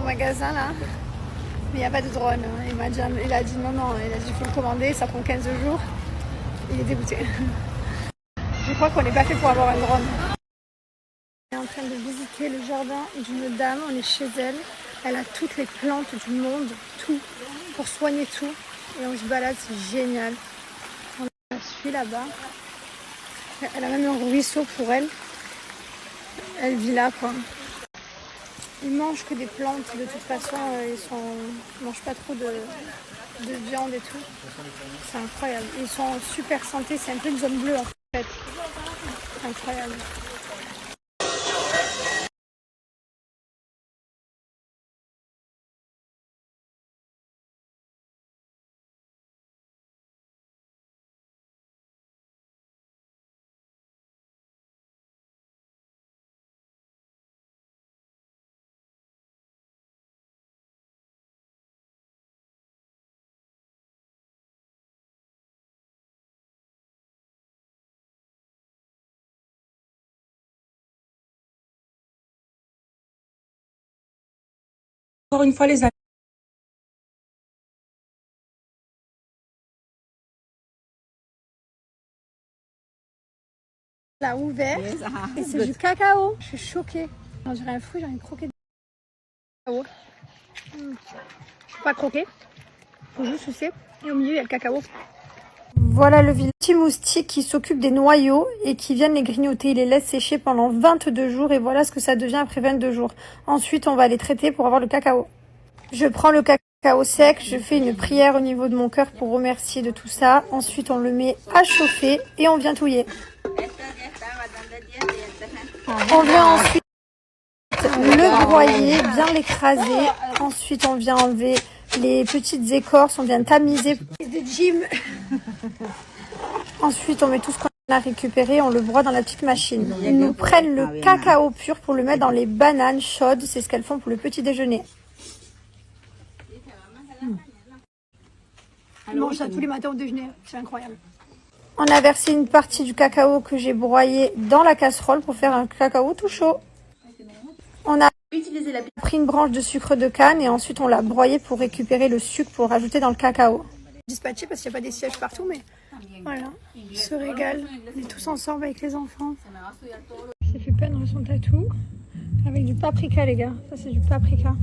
magasin là, mais il n'y a pas de drone. Il a dit non, il a dit il faut le commander, ça prend 15 jours. Il est dégoûté. Je crois qu'on n'est pas fait pour avoir un drone. On est en train de visiter le jardin d'une dame, on est chez elle. Elle a toutes les plantes du monde, tout, pour soigner tout. Et on se balade, c'est génial. On la suit là-bas. Elle a même un ruisseau pour elle. Elle vit là, quoi. Ils mangent que des plantes, de toute façon, ils mangent pas trop de viande et tout. C'est incroyable. Ils sont en super santé, c'est un peu une zone bleue en fait. C'est incroyable. Encore une fois, les amis. Elle a ouvert et c'est du cacao. Je suis choquée. On dirait un fruit, j'ai envie de croquer du cacao. Je ne peux pas croquer. Il faut juste sucer. Et au milieu, il y a le cacao. Voilà le petit moustique qui s'occupe des noyaux et qui vient les grignoter. Il les laisse sécher pendant 22 jours et voilà ce que ça devient après 22 jours. Ensuite, on va les traiter pour avoir le cacao. Je prends le cacao sec, je fais une prière au niveau de mon cœur pour remercier de tout ça. Ensuite, on le met à chauffer et on vient touiller. On vient ensuite le broyer, bien l'écraser. Ensuite, on vient enlever les petites écorces, on vient tamiser. Des gym. Ensuite, on met tout ce qu'on a récupéré, on le broie dans la petite machine. Ils nous prennent le cacao pur pour le mettre dans les bananes chaudes. C'est ce qu'elles font pour le petit déjeuner. Elles mangent ça tous les matins au déjeuner. C'est incroyable. On a versé une partie du cacao que j'ai broyé dans la casserole pour faire un cacao tout chaud. On a pris une branche de sucre de canne et ensuite on l'a broyé pour récupérer le sucre pour rajouter dans le cacao. Dispatché parce qu'il n'y a pas des sièges partout, mais voilà, il se régale. On est tous ensemble avec les enfants. Il s'est fait peindre son tatou avec du paprika, les gars. Ça, c'est du paprika.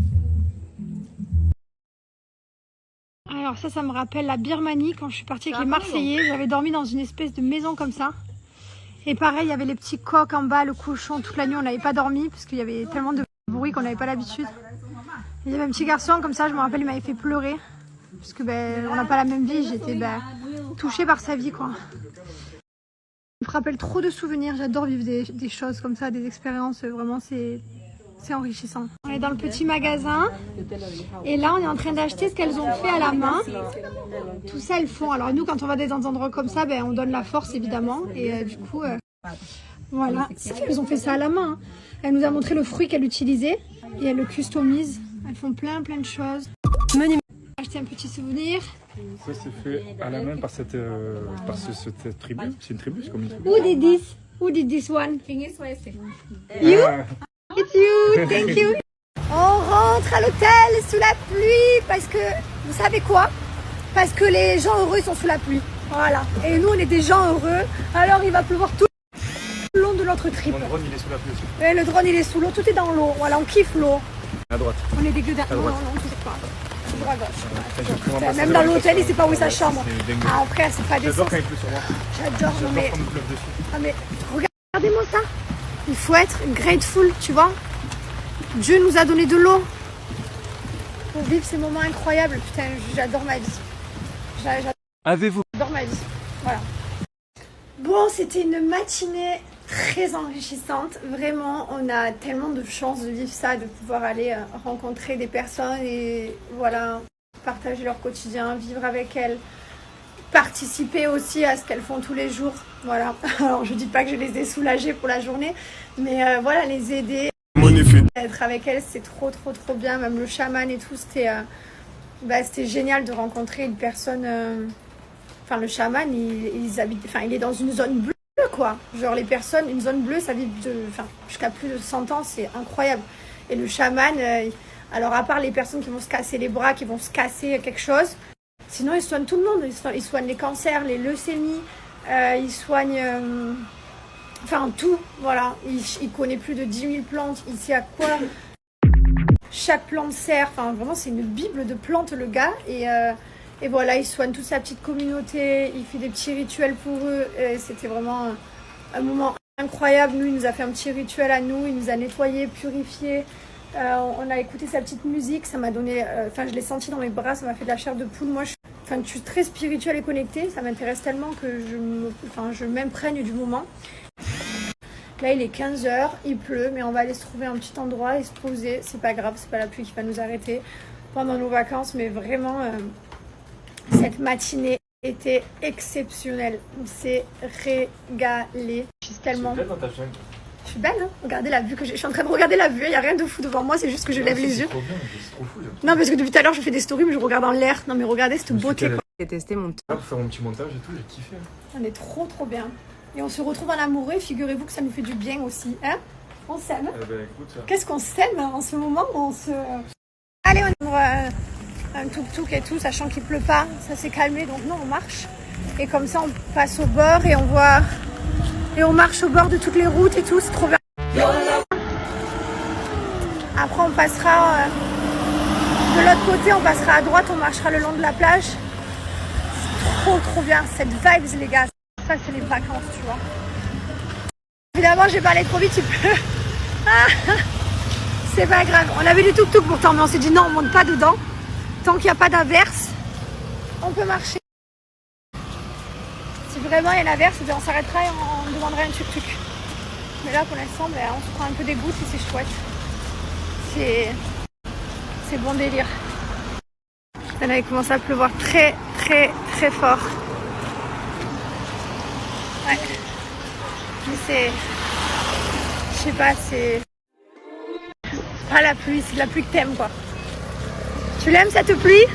Alors ça me rappelle la Birmanie quand je suis partie avec les Marseillais. J'avais dormi dans une espèce de maison comme ça. Et pareil, il y avait les petits coqs en bas, le cochon. Toute la nuit, on n'avait pas dormi parce qu'il y avait tellement de bruit qu'on n'avait pas l'habitude. Il y avait un petit garçon comme ça, je me rappelle, il m'avait fait pleurer. Parce que on n'a pas la même vie, j'étais touchée par sa vie, quoi. Il me rappelle trop de souvenirs, j'adore vivre des choses comme ça, des expériences, vraiment c'est enrichissant. On est dans le petit magasin et là on est en train d'acheter ce qu'elles ont fait à la main. Tout ça elles font. Alors nous quand on va dans des endroits comme ça, on donne la force évidemment et du coup voilà, elles ont fait ça à la main. Elle nous a montré le fruit qu'elle utilisait et elles le customisent. Elles font plein de choses. Acheter un petit souvenir. Ça c'est fait à la main par cette tribu. C'est une tribu, c'est comme une tribu. Who did this? Who did this one? You? It's you, thank you. On rentre à l'hôtel sous la pluie parce que, vous savez quoi? Parce que les gens heureux sont sous la pluie. Voilà. Et nous, on est des gens heureux. Alors, il va pleuvoir tout le long de notre trip. Le drone, il est sous la pluie aussi. Et le drone, il est sous l'eau. Tout est dans l'eau. Voilà, on kiffe l'eau. À droite. On est des gueux À droite. Non, tu sais pas. C'est droit gauche. Même dans l'hôtel, il sait pas où est sa chambre. Ah, frère, c'est pas des J'adore quand il pleut sur moi. J'adore, J'adore mais... quand il pleut dessus. Ah, mais regardez-moi ça. Il faut être grateful, tu vois. Dieu nous a donné de l'eau pour vivre ces moments incroyables. Putain, j'adore ma vie. J'adore ma vie. Voilà. Bon, c'était une matinée très enrichissante. Vraiment, on a tellement de chance de vivre ça, de pouvoir aller rencontrer des personnes et voilà, partager leur quotidien, vivre avec elles, participer aussi à ce qu'elles font tous les jours. Voilà. Alors, je dis pas que je les ai soulagées pour la journée, mais voilà, les aider. Être avec elles, c'est trop bien. Même le chaman et tout, c'était génial de rencontrer une personne. Enfin, le chaman, il est dans une zone bleue, quoi. Genre les personnes, une zone bleue, ça vit jusqu'à plus de 100 ans, c'est incroyable. Et le chaman, Alors à part les personnes qui vont se casser les bras, qui vont se casser quelque chose, sinon ils soignent tout le monde. Ils soignent les cancers, les leucémies, ils soignent... enfin tout, voilà. Il connaît plus de 10 000 plantes, il sait à quoi chaque plante sert. Enfin vraiment c'est une bible de plantes le gars. Et voilà, il soigne toute sa petite communauté, il fait des petits rituels pour eux. C'était vraiment un moment incroyable. Nous, il nous a fait un petit rituel à nous, il nous a nettoyés, purifiés. On a écouté sa petite musique, ça m'a donné... Enfin, je l'ai senti dans mes bras, ça m'a fait de la chair de poule. Moi, je suis très spirituelle et connectée, ça m'intéresse tellement que je m'imprègne du moment. Là, il est 15 h, il pleut, mais on va aller se trouver un petit endroit et se poser. C'est pas grave, c'est pas la pluie qui va nous arrêter pendant nos vacances, mais vraiment... cette matinée était exceptionnelle. On s'est régalé. Je suis tellement... Je suis belle, hein. Regardez la vue que j'ai. Je suis en train de regarder la vue. Il n'y a rien de fou devant moi. C'est juste que je lève les yeux. C'est trop bien, c'est trop fou. Non, parce que depuis tout à l'heure, je fais des stories, mais je regarde en l'air. Non, mais regardez cette beauté. J'ai testé mon Pour faire mon petit montage et tout, j'ai kiffé. On est trop bien. Et on se retrouve en amoureux. Figurez-vous que ça nous fait du bien aussi. Hein, on s'aime. Qu'est-ce qu'on s'aime en ce moment? Allez, on ouvre un tuk-tuk et tout, sachant qu'il pleut pas. Ça s'est calmé, donc non, on marche. Et comme ça, on passe au bord et on voit... Et on marche au bord de toutes les routes et tout, c'est trop bien. Après, on passera de l'autre côté, on passera à droite, on marchera le long de la plage. C'est trop bien, cette vibes, les gars. Ça, c'est les vacances, tu vois. Évidemment, j'ai parlé trop vite, il pleut. C'est pas grave. On avait du tuk-tuk pourtant, mais on s'est dit non, on monte pas dedans. Tant qu'il n'y a pas d'averse, on peut marcher. Si vraiment il y a une averse, on s'arrêtera et on demandera un tuk-tuk. Mais là, pour l'instant, on se prend un peu des gouttes et c'est chouette. C'est bon délire. Là, il commence à pleuvoir très fort. Ouais. Mais c'est... Je sais pas, c'est... pas la pluie, c'est de la pluie que t'aimes, quoi. Tu l'aimes, cette pluie?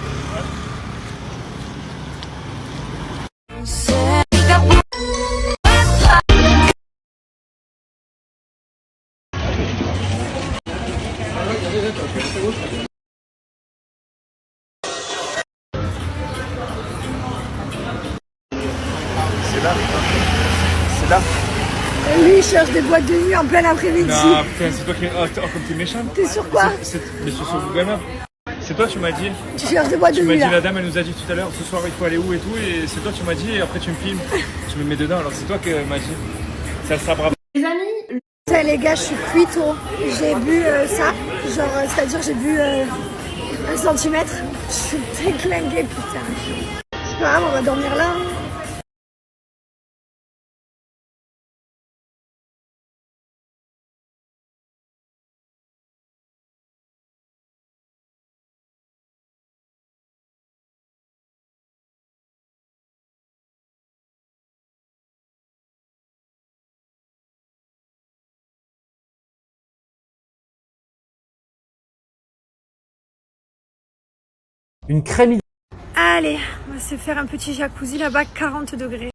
C'est là. Lui, il cherche des boîtes de nuit en plein après-midi. Non, putain, c'est toi qui... Oh, comme t'es méchant. T'es sur quoi? Mais sur Google. C'est toi, tu m'as dit. Tu cherches des boîtes de Tu m'as nuit, dit, là. la dame, elle nous a dit tout à l'heure, ce soir, il faut aller où et tout. Et c'est toi, tu m'as dit, et après, tu me filmes. Tu me mets dedans, alors c'est toi qui m'as dit. Ça sera bravo. Les amis, ça, les gars, je suis cuito. J'ai bu ça. Genre, c'est-à-dire, j'ai bu 1 centimètre. Je suis déglinguée, putain. C'est pas grave, on va dormir là. Une crème. Allez, on va se faire un petit jacuzzi là-bas, 40 degrés.